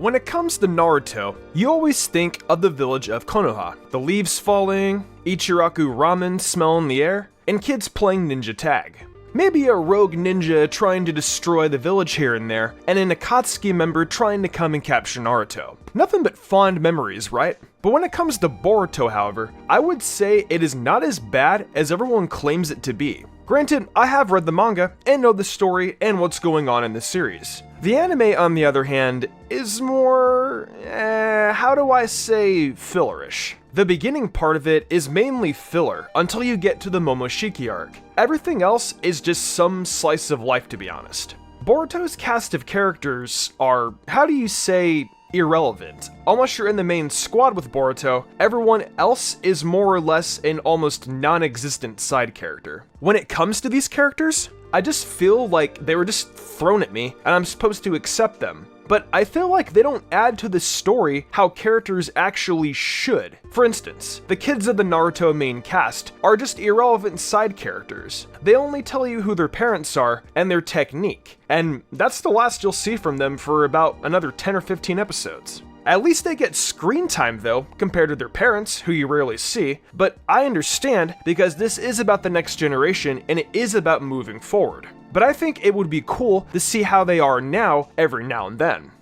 When it comes to Naruto, you always think of the village of Konoha, the leaves falling, Ichiraku ramen smell in the air, and kids playing ninja tag. Maybe a rogue ninja trying to destroy the village here and there, and an Akatsuki member trying to come and capture Naruto. Nothing but fond memories, right? But when it comes to Boruto, however, I would say it is not as bad as everyone claims it to be. Granted, I have read the manga and know the story and what's going on in the series. The anime, on the other hand, is more, how do I say, fillerish. The beginning part of it is mainly filler until you get to the Momoshiki arc. Everything else is just some slice of life, to be honest. Boruto's cast of characters are, how do you say, irrelevant. Unless you're in the main squad with Boruto, everyone else is more or less an almost non-existent side character. When it comes to these characters, I just feel like they were just thrown at me and I'm supposed to accept them. But I feel like they don't add to the story how characters actually should. For instance, the kids of the Naruto main cast are just irrelevant side characters. They only tell you who their parents are and their technique, and that's the last you'll see from them for about another 10 or 15 episodes. At least they get screen time though, compared to their parents, who you rarely see, but I understand because this is about the next generation and it is about moving forward. But I think it would be cool to see how they are now, every now and then.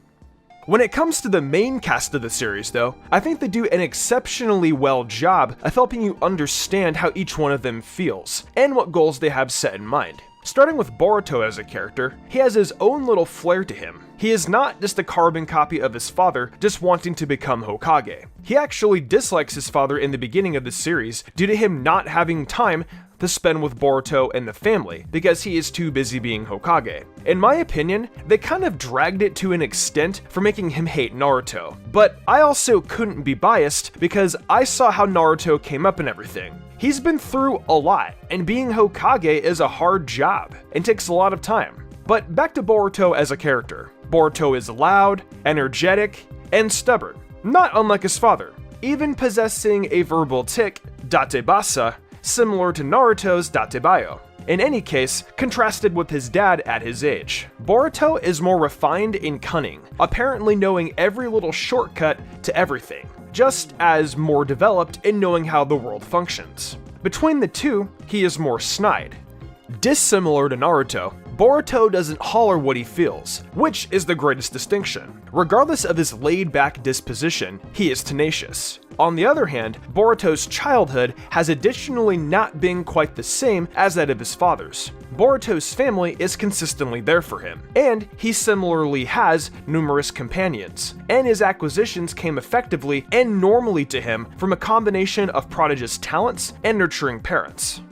When it comes to the main cast of the series though, I think they do an exceptionally well job of helping you understand how each one of them feels, and what goals they have set in mind. Starting with Boruto as a character, he has his own little flair to him. He is not just a carbon copy of his father, just wanting to become Hokage. He actually dislikes his father in the beginning of the series due to him not having time to spend with Boruto and the family, because he is too busy being Hokage. In my opinion, they kind of dragged it to an extent for making him hate Naruto. But I also couldn't be biased because I saw how Naruto came up and everything. He's been through a lot, and being Hokage is a hard job, and takes a lot of time. But back to Boruto as a character. Boruto is loud, energetic, and stubborn, not unlike his father, even possessing a verbal tic, datebasa, similar to Naruto's datebayo. In any case, contrasted with his dad at his age. Boruto is more refined and cunning, apparently knowing every little shortcut to everything, just as more developed in knowing how the world functions. Between the two, he is more snide. Dissimilar to Naruto, Boruto doesn't holler what he feels, which is the greatest distinction. Regardless of his laid-back disposition, he is tenacious. On the other hand, Boruto's childhood has additionally not been quite the same as that of his father's. Boruto's family is consistently there for him, and he similarly has numerous companions, and his acquisitions came effectively and normally to him from a combination of prodigious talents and nurturing parents.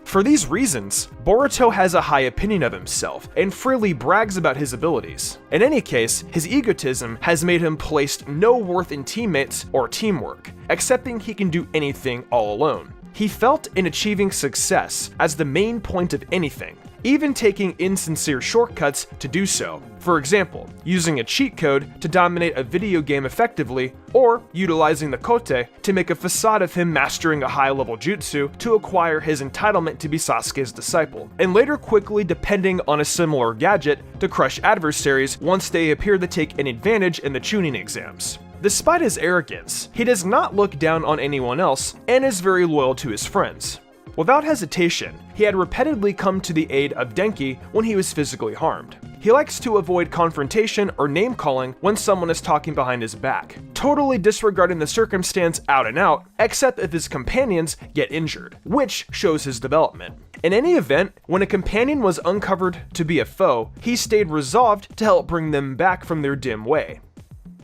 For these reasons, Boruto has a high opinion of himself and freely brags about his abilities. In any case, his egotism has made him place no worth in teammates or teamwork, accepting he can do anything all alone. He felt in achieving success as the main point of anything, even taking insincere shortcuts to do so. For example, using a cheat code to dominate a video game effectively, or utilizing the kote to make a facade of him mastering a high-level jutsu to acquire his entitlement to be Sasuke's disciple, and later quickly depending on a similar gadget to crush adversaries once they appear to take an advantage in the Chunin exams. Despite his arrogance, he does not look down on anyone else and is very loyal to his friends. Without hesitation, he had repeatedly come to the aid of Denki when he was physically harmed. He likes to avoid confrontation or name-calling when someone is talking behind his back, totally disregarding the circumstance out and out, except if his companions get injured, which shows his development. In any event, when a companion was uncovered to be a foe, he stayed resolved to help bring them back from their dim way.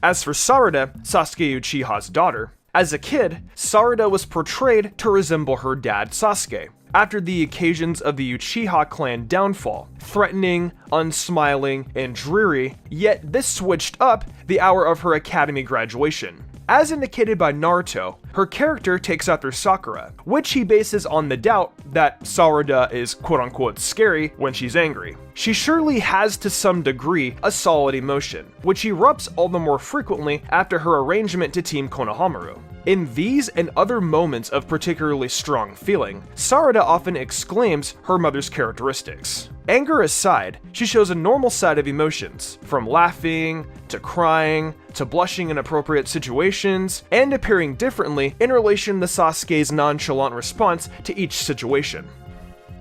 As for Sarada, Sasuke Uchiha's daughter, as a kid, Sarada was portrayed to resemble her dad Sasuke, after the occasions of the Uchiha clan downfall, threatening, unsmiling, and dreary, yet this switched up the hour of her academy graduation. As indicated by Naruto, her character takes after Sakura, which he bases on the doubt that Sarada is quote-unquote scary when she's angry. She surely has to some degree a solid emotion, which erupts all the more frequently after her arrangement to Team Konohamaru. In these and other moments of particularly strong feeling, Sarada often exclaims her mother's characteristics. Anger aside, she shows a normal side of emotions, from laughing, to crying, to blushing in appropriate situations, and appearing differently in relation to Sasuke's nonchalant response to each situation.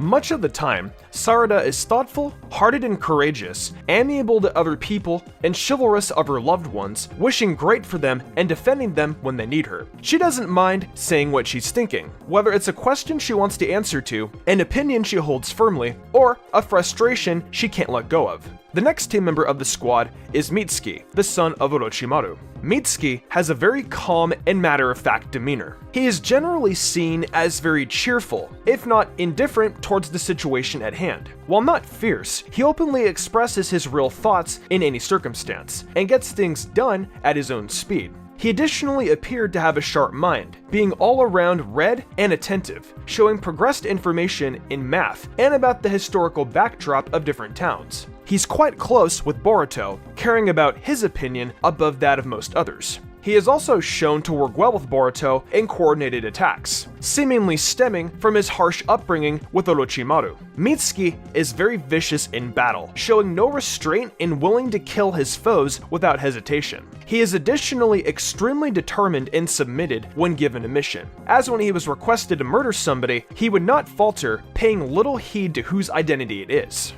Much of the time, Sarada is thoughtful, hearted and courageous, amiable to other people, and chivalrous of her loved ones, wishing great for them and defending them when they need her. She doesn't mind saying what she's thinking, whether it's a question she wants to answer to, an opinion she holds firmly, or a frustration she can't let go of. The next team member of the squad is Mitsuki, the son of Orochimaru. Mitsuki has a very calm and matter-of-fact demeanor. He is generally seen as very cheerful, if not indifferent towards the situation at hand. While not fierce, he openly expresses his real thoughts in any circumstance, and gets things done at his own speed. He additionally appeared to have a sharp mind, being all around read and attentive, showing progressed information in math and about the historical backdrop of different towns. He's quite close with Boruto, caring about his opinion above that of most others. He is also shown to work well with Boruto in coordinated attacks, seemingly stemming from his harsh upbringing with Orochimaru. Mitsuki is very vicious in battle, showing no restraint and willing to kill his foes without hesitation. He is additionally extremely determined and submitted when given a mission, as when he was requested to murder somebody, he would not falter, paying little heed to whose identity it is.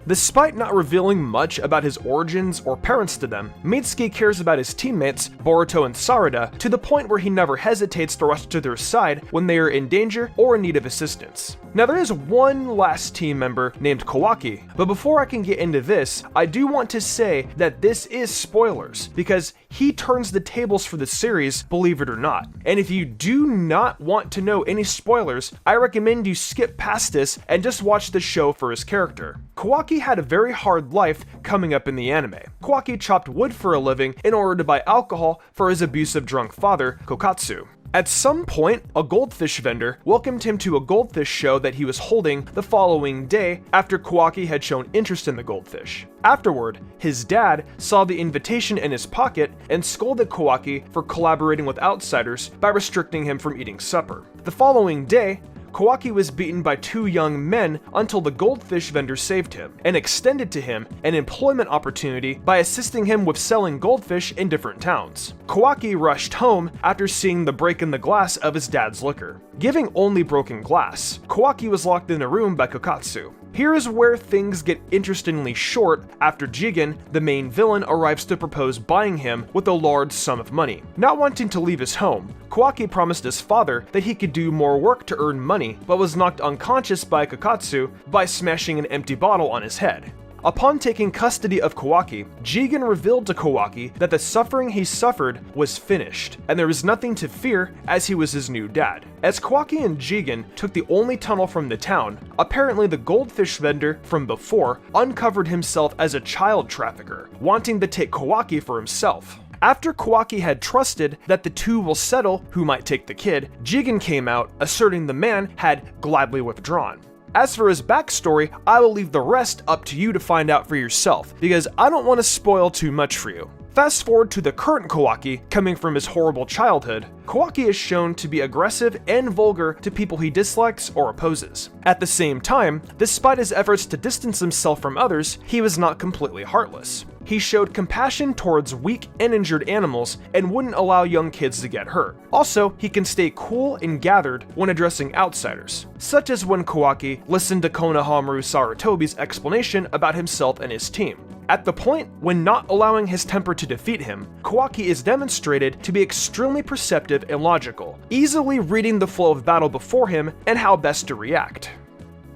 Despite not revealing much about his origins or parents to them, Mitsuki cares about his teammates, Boruto and Sarada, to the point where he never hesitates to rush to their side when they are in danger or in need of assistance. Now there is one last team member named Kawaki, but before I can get into this, I do want to say that this is spoilers, because he turns the tables for the series, believe it or not. And if you do not want to know any spoilers, I recommend you skip past this and just watch the show for his character. Kawaki had a very hard life coming up in the anime. Kawaki chopped wood for a living in order to buy alcohol for his abusive drunk father, Kokatsu. At some point, a goldfish vendor welcomed him to a goldfish show that he was holding the following day after Kawaki had shown interest in the goldfish. Afterward, his dad saw the invitation in his pocket and scolded Kawaki for collaborating with outsiders by restricting him from eating supper. The following day, Kawaki was beaten by two young men until the goldfish vendor saved him and extended to him an employment opportunity by assisting him with selling goldfish in different towns. Kawaki rushed home after seeing the break in the glass of his dad's liquor. Giving only broken glass, Kawaki was locked in a room by Kokatsu. Here is where things get interestingly short after Jigen, the main villain, arrives to propose buying him with a large sum of money. Not wanting to leave his home, Kawaki promised his father that he could do more work to earn money, but was knocked unconscious by Kokatsu by smashing an empty bottle on his head. Upon taking custody of Kawaki, Jigen revealed to Kawaki that the suffering he suffered was finished, and there was nothing to fear as he was his new dad. As Kawaki and Jigen took the only tunnel from the town, apparently the goldfish vendor from before uncovered himself as a child trafficker, wanting to take Kawaki for himself. After Kawaki had trusted that the two will settle who might take the kid, Jigen came out, asserting the man had gladly withdrawn. As for his backstory, I will leave the rest up to you to find out for yourself, because I don't want to spoil too much for you. Fast forward to the current Kawaki, coming from his horrible childhood, Kawaki is shown to be aggressive and vulgar to people he dislikes or opposes. At the same time, despite his efforts to distance himself from others, he was not completely heartless. He showed compassion towards weak and injured animals and wouldn't allow young kids to get hurt. Also, he can stay cool and gathered when addressing outsiders, such as when Kawaki listened to Konohamaru Sarutobi's explanation about himself and his team. At the point when not allowing his temper to defeat him, Kawaki is demonstrated to be extremely perceptive and logical, easily reading the flow of battle before him and how best to react.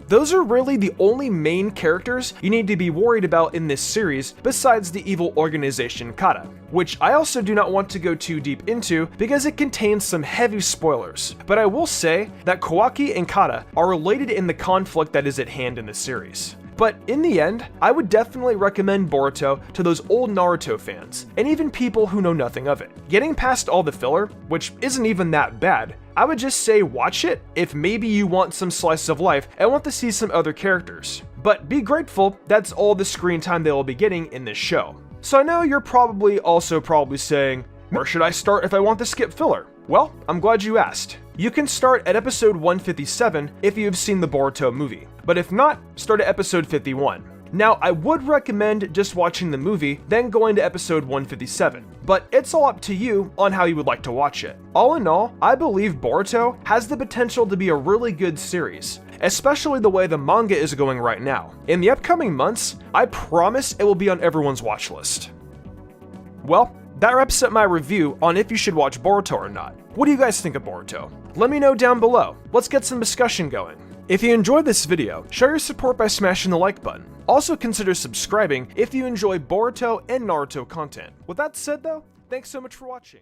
Those are really the only main characters you need to be worried about in this series besides the evil organization Kata, which I also do not want to go too deep into because it contains some heavy spoilers, but I will say that Kawaki and Kata are related in the conflict that is at hand in the series. But in the end, I would definitely recommend Boruto to those old Naruto fans, and even people who know nothing of it. Getting past all the filler, which isn't even that bad, I would just say watch it if maybe you want some slice of life and want to see some other characters. But be grateful that's all the screen time they will be getting in this show. So I know you're probably saying, where should I start if I want to skip filler? Well, I'm glad you asked. You can start at episode 157 if you have seen the Boruto movie, but if not, start at episode 51. Now, I would recommend just watching the movie, then going to episode 157, but it's all up to you on how you would like to watch it. All in all, I believe Boruto has the potential to be a really good series, especially the way the manga is going right now. In the upcoming months, I promise it will be on everyone's watch list. Well, that wraps up my review on if you should watch Boruto or not. What do you guys think of Boruto? Let me know down below. Let's get some discussion going. If you enjoyed this video, show your support by smashing the like button. Also consider subscribing if you enjoy Boruto and Naruto content. With that said though, thanks so much for watching.